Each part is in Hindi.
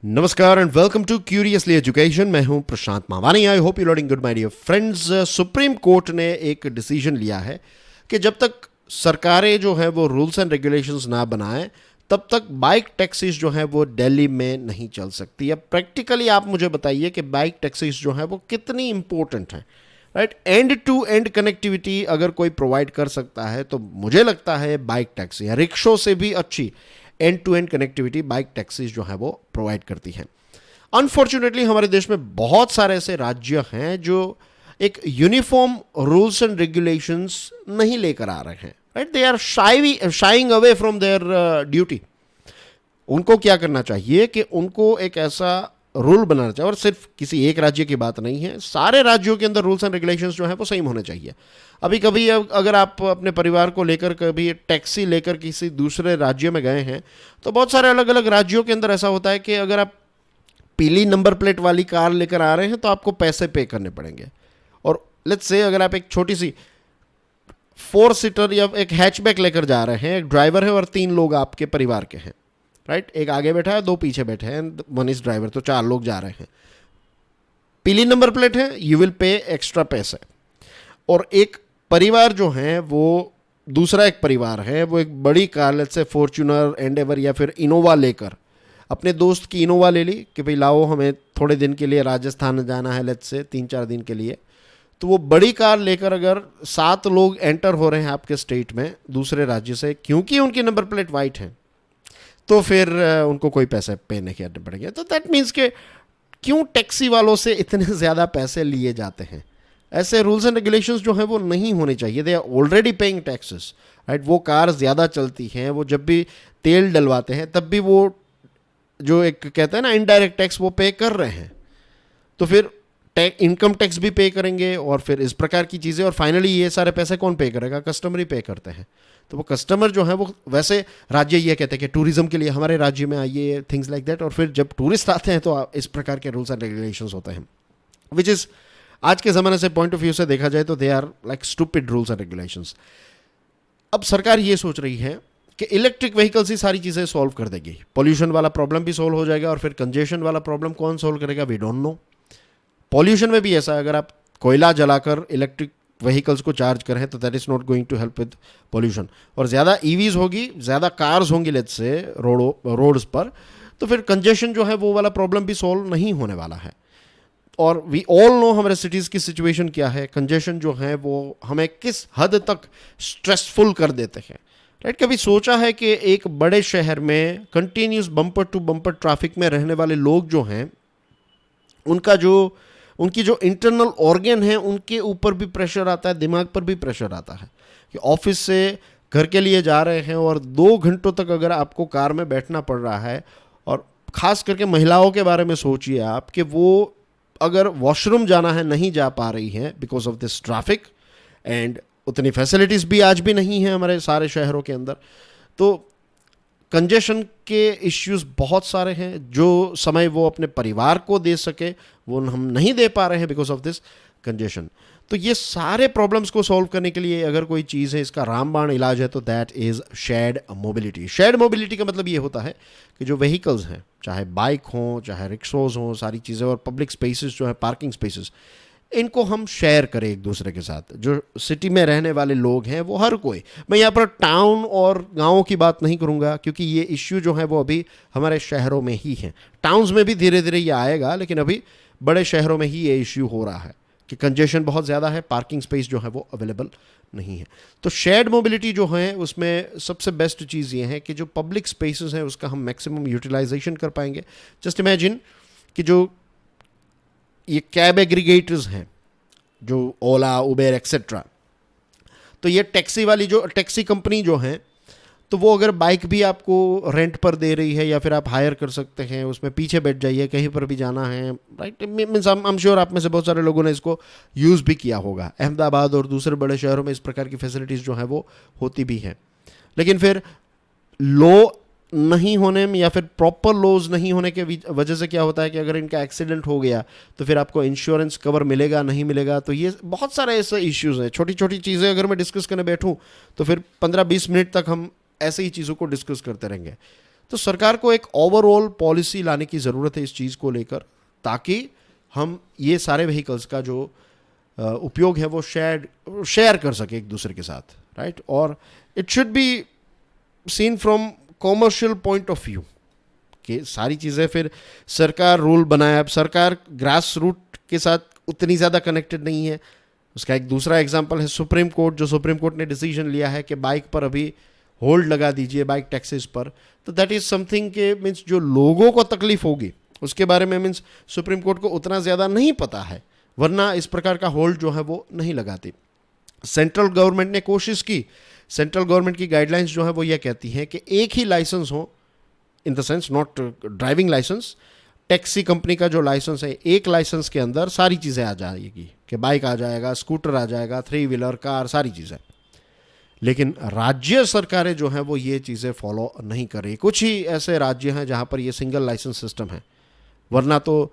नमस्कार and welcome to curiously education. मैं हूं Prashant Mawani. I hope you learning good my dear friends. Supreme court ने एक डिसीजन लिया है कि जब तक सरकारें जो है वो रूल्स एंड रेगुलेशंस ना बनाएं तब तक बाइक टैक्सीज जो है वो दिल्ली में नहीं चल सकती। अब प्रैक्टिकली आप मुझे बताइए कि बाइक टैक्सीज जो है वो कितनी इंपॉर्टेंट हैं, right. End to end connectivity अगर कोई प्रोवाइड कर सकता है तो मुझे लगता है बाइक टैक्सी या रिक्शो से भी अच्छी end to end connectivity bike taxis जो है वो प्रोवाइड करती हैं। अनफॉर्चुनेटली हमारे देश में बहुत सारे ऐसे राज्य हैं जो एक यूनिफॉर्म रूल्स एंड रेगुलेशंस नहीं लेकर आ रहे हैं, right. They are shying away from their duty. उनको क्या करना चाहिए कि उनको एक ऐसा रूल बनाना चाहिए, और सिर्फ किसी एक राज्य की बात नहीं है, सारे राज्यों के अंदर रूल्स एंड रेगुलेशंस जो है वो सेम होने चाहिए। अभी कभी अगर आप अपने परिवार को लेकर कभी टैक्सी लेकर किसी दूसरे राज्य में गए हैं तो बहुत सारे अलग अलग राज्यों के अंदर ऐसा होता है कि अगर आप पीली नंबर प्लेट वाली कार लेकर आ रहे हैं तो आपको पैसे पे करने पड़ेंगे। और लेट्स से अगर आप एक छोटी सी 4 सीटर या एक हैचबैक लेकर जा रहे हैं, एक ड्राइवर है और 3 लोग आपके परिवार के हैं, राइट। एक आगे बैठा है, 2 पीछे बैठे हैं, 1 इज ड्राइवर, तो 4 लोग जा रहे हैं। पीली नंबर प्लेट है, यू विल पे एक्स्ट्रा पैसे। और एक परिवार जो है वो दूसरा एक परिवार है, वो एक बड़ी car let's say Fortuner, Endeavour या फिर इनोवा लेकर, अपने दोस्त की इनोवा ले ली कि भाई लाओ हमें थोड़े दिन के लिए राजस्थान जाना है, लेट्स से 3-4 दिन के लिए। तो वो बड़ी कार लेकर अगर 7 लोग एंटर हो रहे हैं आपके स्टेट में दूसरे राज्य से, क्योंकि उनकी नंबर प्लेट वाइट है, तो फिर उनको कोई पैसे पे नहीं करने पड़ेंगे। तो दैट मीन्स के क्यों टैक्सी वालों से इतने ज़्यादा पैसे लिए जाते हैं। ऐसे रूल्स एंड रेगुलेशंस जो हैं वो नहीं होने चाहिए। They are already paying taxes, right. वो कार ज़्यादा चलती हैं, वो जब भी तेल डलवाते हैं तब भी वो जो एक कहते हैं ना इनडायरेक्ट टैक्स वो पे कर रहे हैं, तो फिर इनकम टैक्स भी पे करेंगे और फिर इस प्रकार की चीज़ें, और फाइनली ये सारे पैसे कौन पे करेगा? कस्टमर ही पे करते हैं। तो वो कस्टमर जो है वो वैसे राज्य ये कहते हैं कि टूरिज्म के लिए हमारे राज्य में आइए, थिंग्स लाइक दैट, और फिर जब टूरिस्ट आते हैं तो इस प्रकार के रूल्स एंड रेगुलेशंस होते हैं, विच इज़ आज के ज़माने से पॉइंट ऑफ व्यू से देखा जाए तो they are like stupid rules and regulations. अब सरकार ये सोच रही है कि इलेक्ट्रिक व्हीकल्स ही सारी चीज़ें सॉल्व कर देगी, पॉल्यूशन वाला प्रॉब्लम भी सॉल्व हो जाएगा, और फिर कंजेशन वाला प्रॉब्लम कौन सॉल्व करेगा? We don't know. पॉल्यूशन में भी ऐसा है, अगर आप कोयला जलाकर इलेक्ट्रिक व्हीकल्स को चार्ज करें तो that is not going to help with pollution. और ज़्यादा ईवीज होगी, ज़्यादा कार्स होंगी लेट्स से रोड्स पर, तो फिर कंजेशन जो है वो वाला प्रॉब्लम भी सॉल्व नहीं होने वाला है। और वी ऑल नो हमारे सिटीज़ की सिचुएशन क्या है। कंजेशन जो है वो हमें किस हद तक स्ट्रेसफुल कर देते हैं, राइट। कभी सोचा है कि एक बड़े शहर में continuous bumper to bumper traffic में रहने वाले लोग जो हैं उनकी जो इंटरनल ऑर्गन है उनके ऊपर भी प्रेशर आता है, दिमाग पर भी प्रेशर आता है कि ऑफिस से घर के लिए जा रहे हैं और 2 घंटों तक अगर आपको कार में बैठना पड़ रहा है, और ख़ास करके महिलाओं के बारे में सोचिए आप कि वो अगर वॉशरूम जाना है नहीं जा पा रही हैं because of this traffic, and उतनी फैसिलिटीज़ भी आज भी नहीं है हमारे सारे शहरों के अंदर। तो कंजेशन के इश्यूज बहुत सारे हैं, जो समय वो अपने परिवार को दे सके वो हम नहीं दे पा रहे हैं बिकॉज ऑफ दिस कंजेशन। तो ये सारे प्रॉब्लम्स को सॉल्व करने के लिए अगर कोई चीज़ है, इसका रामबाण इलाज है, तो that is shared mobility. Shared mobility का मतलब ये होता है कि जो व्हीकल्स हैं, चाहे बाइक हों, चाहे रिक्शोज़ हों, सारी चीज़ें, और पब्लिक स्पेसेस जो है, पार्किंग स्पेसेस, इनको हम शेयर करें एक दूसरे के साथ। जो सिटी में रहने वाले लोग हैं वो हर कोई, मैं यहाँ पर टाउन और गाँवों की बात नहीं करूँगा क्योंकि ये इश्यू जो है वो अभी हमारे शहरों में ही हैं। टाउन्स में भी धीरे धीरे ये आएगा, लेकिन अभी बड़े शहरों में ही ये इश्यू हो रहा है कि कंजेशन बहुत ज़्यादा है, पार्किंग स्पेस जो है वो अवेलेबल नहीं है। तो शेयर्ड मोबिलिटी जो है उसमें सबसे बेस्ट चीज़ ये है कि जो पब्लिक स्पेसेस हैं उसका हम मैक्सिमम यूटिलाइजेशन कर पाएंगे। जस्ट इमेजिन कि जो ये कैब एग्रीगेटर्स हैं, जो ओला, उबेर एक्सेट्रा, तो ये टैक्सी कंपनी जो हैं, तो वो अगर बाइक भी आपको रेंट पर दे रही है या फिर आप हायर कर सकते हैं, उसमें पीछे बैठ जाइए, कहीं पर भी जाना है, right. Means I am sure आप में से बहुत सारे लोगों ने इसको यूज़ भी किया होगा। अहमदाबाद और दूसरे बड़े शहरों में इस प्रकार की फैसिलिटीज़ जो है वो होती भी हैं, लेकिन फिर लो नहीं होने में या फिर प्रॉपर लॉज नहीं होने के वजह से क्या होता है कि अगर इनका एक्सीडेंट हो गया तो फिर आपको इंश्योरेंस कवर मिलेगा नहीं मिलेगा। तो ये बहुत सारे ऐसे इश्यूज़ हैं। छोटी छोटी चीज़ें अगर मैं डिस्कस करने बैठूं तो फिर 15-20 मिनट तक हम ऐसे ही चीज़ों को डिस्कस करते रहेंगे। तो सरकार को एक ओवरऑल पॉलिसी लाने की ज़रूरत है इस चीज़ को लेकर, ताकि हम ये सारे व्हीकल्स का जो उपयोग है वो शेयर कर सके एक दूसरे के साथ, राइट। और it should be seen from commercial point of view कि सारी चीज़ें फिर सरकार रूल बनाए, अब सरकार ग्रास रूट के साथ उतनी ज़्यादा कनेक्टेड नहीं है। उसका एक दूसरा एग्जांपल है सुप्रीम कोर्ट, जो सुप्रीम कोर्ट ने डिसीजन लिया है कि बाइक पर अभी होल्ड लगा दीजिए, बाइक टैक्सेस पर। तो दैट इज़ समथिंग के मीन्स जो लोगों को तकलीफ होगी उसके बारे में मीन्स सुप्रीम कोर्ट को उतना ज़्यादा नहीं पता है, वरना इस प्रकार का होल्ड जो है वो नहीं लगाती। सेंट्रल गवर्नमेंट ने कोशिश की, सेंट्रल गवर्नमेंट की गाइडलाइंस जो है वो ये कहती हैं कि एक ही लाइसेंस हो, in the sense not driving licence, taxi company का जो लाइसेंस है, एक लाइसेंस के अंदर सारी चीज़ें आ जाएगी कि बाइक आ जाएगा, स्कूटर आ जाएगा, 3 व्हीलर, कार, सारी चीज़ें। लेकिन राज्य सरकारें जो हैं वो ये चीज़ें फॉलो नहीं कर रही। कुछ ही ऐसे राज्य हैं जहाँ पर ये सिंगल लाइसेंस सिस्टम है, वरना तो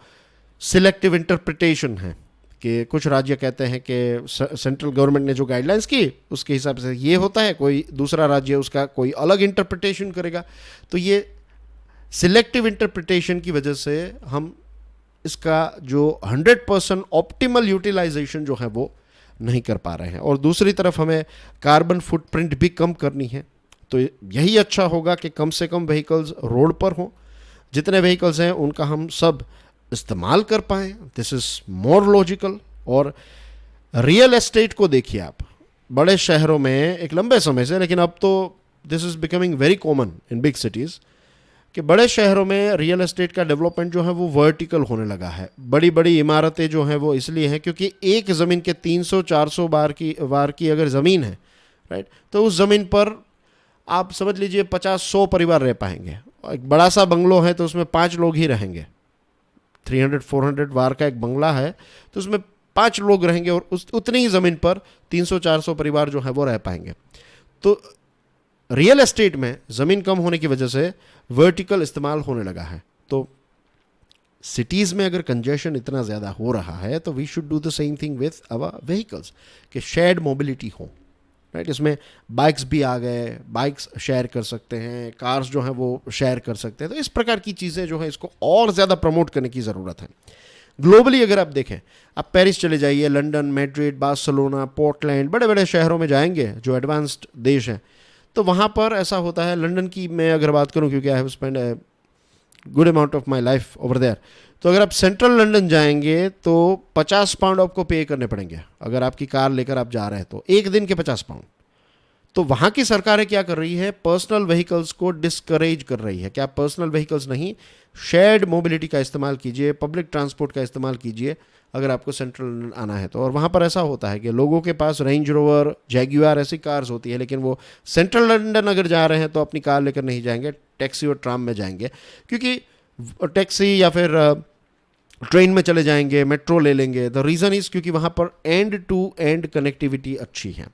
सिलेक्टिव इंटरप्रिटेशन है कि कुछ राज्य कहते हैं कि सेंट्रल गवर्नमेंट ने जो गाइडलाइंस की उसके हिसाब से ये होता है, कोई दूसरा राज्य उसका कोई अलग इंटरप्रिटेशन करेगा। तो ये सिलेक्टिव इंटरप्रिटेशन की वजह से हम इसका जो 100% ऑप्टिमल यूटिलाइजेशन जो है वो नहीं कर पा रहे हैं। और दूसरी तरफ हमें कार्बन फुटप्रिंट भी कम करनी है, तो यही अच्छा होगा कि कम से कम व्हीकल्स रोड पर हों, जितने व्हीकल्स हैं उनका हम सब इस्तेमाल कर पाएँ, दिस इज़ मोर लॉजिकल। और रियल एस्टेट को देखिए आप, बड़े शहरों में एक लंबे समय से, लेकिन अब तो this is becoming very common in big cities, कि बड़े शहरों में रियल एस्टेट का डेवलपमेंट जो है वो वर्टिकल होने लगा है। बड़ी बड़ी इमारतें जो हैं वो इसलिए हैं क्योंकि एक ज़मीन के 300-400 वार की अगर ज़मीन है, राइट, तो उस ज़मीन पर आप समझ लीजिए 50-100 परिवार रह पाएंगे। एक बड़ा सा बंगलो है तो उसमें 5 लोग ही रहेंगे। 300-400 वार का एक बंगला है तो उसमें 5 लोग रहेंगे और उतनी ही ज़मीन पर 300-400 परिवार जो है वो रह पाएंगे। तो रियल एस्टेट में ज़मीन कम होने की वजह से वर्टिकल इस्तेमाल होने लगा है। तो सिटीज़ में अगर कंजेशन इतना ज़्यादा हो रहा है तो we should do the same thing with our vehicles, कि शेयर्ड मोबिलिटी हो, राइट। इसमें बाइक्स भी आ गए, बाइक्स शेयर कर सकते हैं, कार्स जो हैं वो शेयर कर सकते हैं। तो इस प्रकार की चीज़ें जो है इसको और ज़्यादा प्रमोट करने की ज़रूरत है। ग्लोबली अगर आप देखें, आप पेरिस चले जाइए, लंदन, मैड्रिड, बार्सिलोना, पोर्टलैंड, बड़े बड़े शहरों में जाएंगे जो एडवांस्ड देश हैं, तो वहाँ पर ऐसा होता है। लंदन की मैं अगर बात करूँ, क्योंकि I have spend a good amount of my life over there, तो अगर आप सेंट्रल लंदन जाएंगे तो 50 पाउंड आपको पे करने पड़ेंगे अगर आपकी कार लेकर आप जा रहे हैं, तो एक दिन के 50 पाउंड। तो वहाँ की सरकारें क्या कर रही है, पर्सनल व्हीकल्स को डिस्करेज कर रही है कि आप पर्सनल व्हीकल्स नहीं, शेयर्ड मोबिलिटी का इस्तेमाल कीजिए, पब्लिक ट्रांसपोर्ट का इस्तेमाल कीजिए अगर आपको सेंट्रल लंदन आना है तो। और वहाँ पर ऐसा होता है कि लोगों के पास रेंज रोवर, जैगुआर ऐसी कार्स होती है, लेकिन वो सेंट्रल लंदन अगर जा रहे हैं तो अपनी कार लेकर नहीं जाएंगे, टैक्सी और ट्राम में जाएंगे, क्योंकि टैक्सी या फिर ट्रेन में चले जाएंगे, मेट्रो ले लेंगे। द रीज़न इज़ क्योंकि वहाँ पर एंड टू एंड कनेक्टिविटी अच्छी है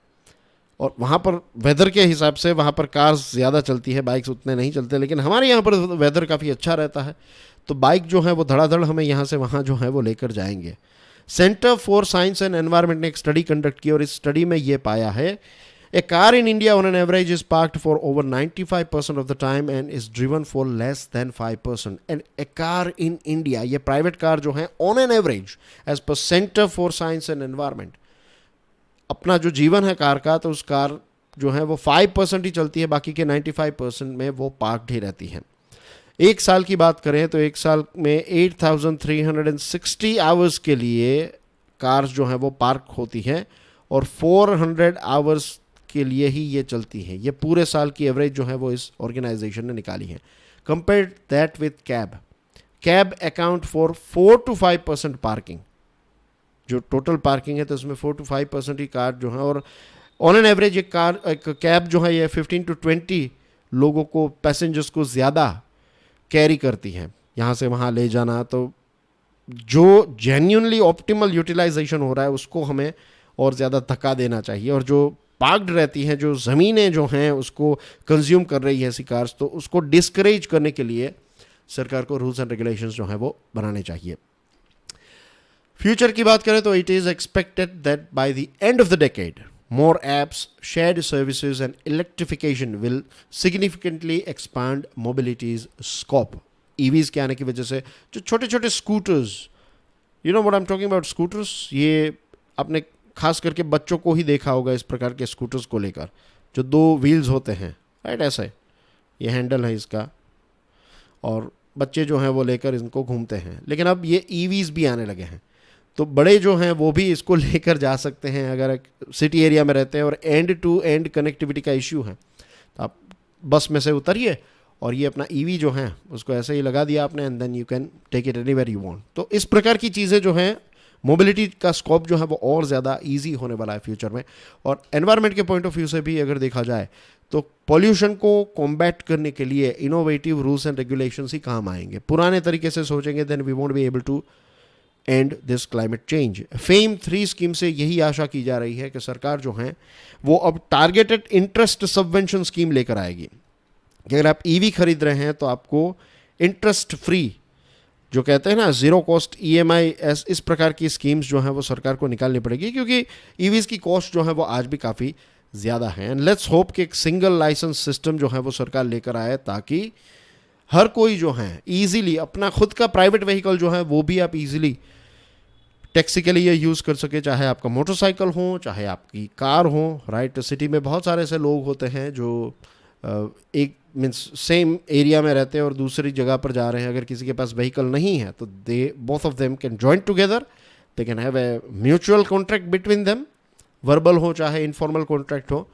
और वहाँ पर वेदर के हिसाब से वहाँ पर कार्स ज़्यादा चलती है, बाइक्स उतने नहीं चलते। लेकिन हमारे यहाँ पर वेदर काफ़ी अच्छा रहता है, तो बाइक जो है वो धड़ाधड़ हमें यहाँ से वहाँ जो है वो लेकर जाएंगे। Centre for science and environment ने एक स्टडी कंडक्ट की और इस स्टडी में ये पाया है, a car in India on an average is parked for over 95% of the time and is driven for less than 5%। And a car in India, ये प्राइवेट कार जो है on an average as per centre for science and environment, अपना जो जीवन है कार का, तो उस कार जो है वो 5% ही चलती है, बाकी के 95% में वो पार्क्ड ही रहती है। एक साल की बात करें तो एक साल में 8,360 आवर्स के लिए कार्स जो हैं वो पार्क होती हैं और 400 आवर्स के लिए ही ये चलती हैं। ये पूरे साल की एवरेज जो है वो इस ऑर्गेनाइजेशन ने निकाली है। Compare that with cab account for 4 to 5% parking, जो टोटल पार्किंग है तो उसमें 4 to 5% ही कार जो है। और ऑन एन एवरेज एक कैब जो है ये 15 to 20 लोगों को, पैसेंजर्स को ज़्यादा कैरी करती हैं, यहाँ से वहाँ ले जाना। तो जो जेन्युइनली ऑप्टिमल यूटिलाइजेशन हो रहा है उसको हमें और ज़्यादा धक्का देना चाहिए, और जो पार्क्ड रहती हैं, जो ज़मीनें जो हैं उसको कंज्यूम कर रही है ऐसी कार्स, तो उसको डिस्करेज करने के लिए सरकार को रूल्स एंड रेगुलेशंस जो हैं वो बनाने चाहिए। फ्यूचर की बात करें तो it is expected that by the end of the decade more apps, shared services and electrification will significantly expand mobility's scope. EVs के आने की वजह से जो छोटे छोटे scooters, you know what I am talking about, scooters, ये आपने खास करके बच्चों को ही देखा होगा इस प्रकार के स्कूटर्स को लेकर, जो 2 व्हील्स होते हैं, राइट, ऐसे ये हैंडल है इसका, और बच्चे जो हैं वो लेकर इनको घूमते हैं. लेकिन अब ये EVs भी आने लगे हैं, तो बड़े जो हैं वो भी इसको लेकर जा सकते हैं अगर सिटी एरिया में रहते हैं और एंड टू एंड कनेक्टिविटी का इश्यू है. तो आप बस में से उतरिए और ये अपना EV जो है उसको ऐसे ही लगा दिया आपने, and then you can take it anywhere you want. तो इस प्रकार की चीज़ें जो हैं, मोबिलिटी का स्कोप जो है वो और ज़्यादा ईजी होने वाला है फ्यूचर में. और एनवायरनमेंट के पॉइंट ऑफ व्यू से भी अगर देखा जाए तो पॉल्यूशन को कॉम्बैट करने के लिए इनोवेटिव रूल्स एंड रेगुलेशंस ही काम आएंगे. पुराने तरीके से सोचेंगे then we won't be able to end this climate change. FAME 3 scheme से यही आशा की जा रही है कि सरकार जो है वो अब टारगेटेड इंटरेस्ट सबवेंशन स्कीम लेकर आएगी कि अगर आप EV खरीद रहे हैं तो आपको इंटरेस्ट फ्री, जो कहते हैं ना ज़ीरो कॉस्ट EMI, इस प्रकार की स्कीम्स जो हैं वो सरकार को निकालनी पड़ेगी, क्योंकि EVs की कॉस्ट जो है वो आज भी काफ़ी ज़्यादा है. एंड लेट्स होप कि एक सिंगल लाइसेंस सिस्टम जो है वो सरकार लेकर आए, ताकि हर कोई जो है ईजिली अपना खुद का प्राइवेट व्हीकल जो है वो भी आप ईजिली टैक्सी के लिए यूज़ कर सके, चाहे आपका मोटरसाइकिल हो, चाहे आपकी कार हो, राइट. सिटी में बहुत सारे ऐसे लोग होते हैं जो एक मीन्स सेम एरिया में रहते हैं और दूसरी जगह पर जा रहे हैं, अगर किसी के पास व्हीकल नहीं है तो they both of them can join together, they can have a mutual contract between them, verbal हो चाहे इनफॉर्मल कॉन्ट्रैक्ट हो,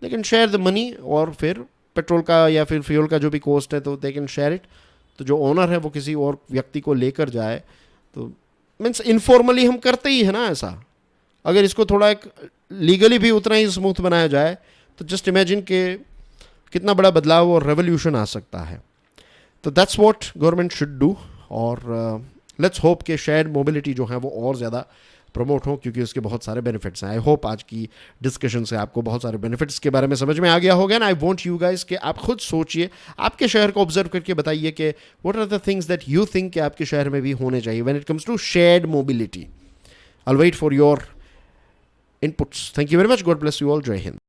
they can share the money, और फिर पेट्रोल का या फिर फ्यूल का जो भी कॉस्ट है तो दे कैन शेयर इट. तो जो ओनर है वो किसी और व्यक्ति को लेकर जाए, तो मीन्स इनफॉर्मली हम करते ही है ना ऐसा. अगर इसको थोड़ा एक लीगली भी उतना ही स्मूथ बनाया जाए तो जस्ट इमेजिन के कितना बड़ा बदलाव और रेवोल्यूशन आ सकता है. तो that's what government should do, और लेट्स होप कि शेयर्ड मोबिलिटी जो है वो और ज़्यादा प्रमोट हो, क्योंकि उसके बहुत सारे बेनिफिट्स हैं. आई होप आज की डिस्कशन से आपको बहुत सारे बेनिफिट्स के बारे में समझ में आ गया होगा. And I want you guys कि आप खुद सोचिए, आपके शहर को ऑब्जर्व करके बताइए कि what are the things that you think कि आपके शहर में भी होने चाहिए when it comes to shared mobility. I will wait for your inputs. Thank you very much. God bless you all. जय हिंद.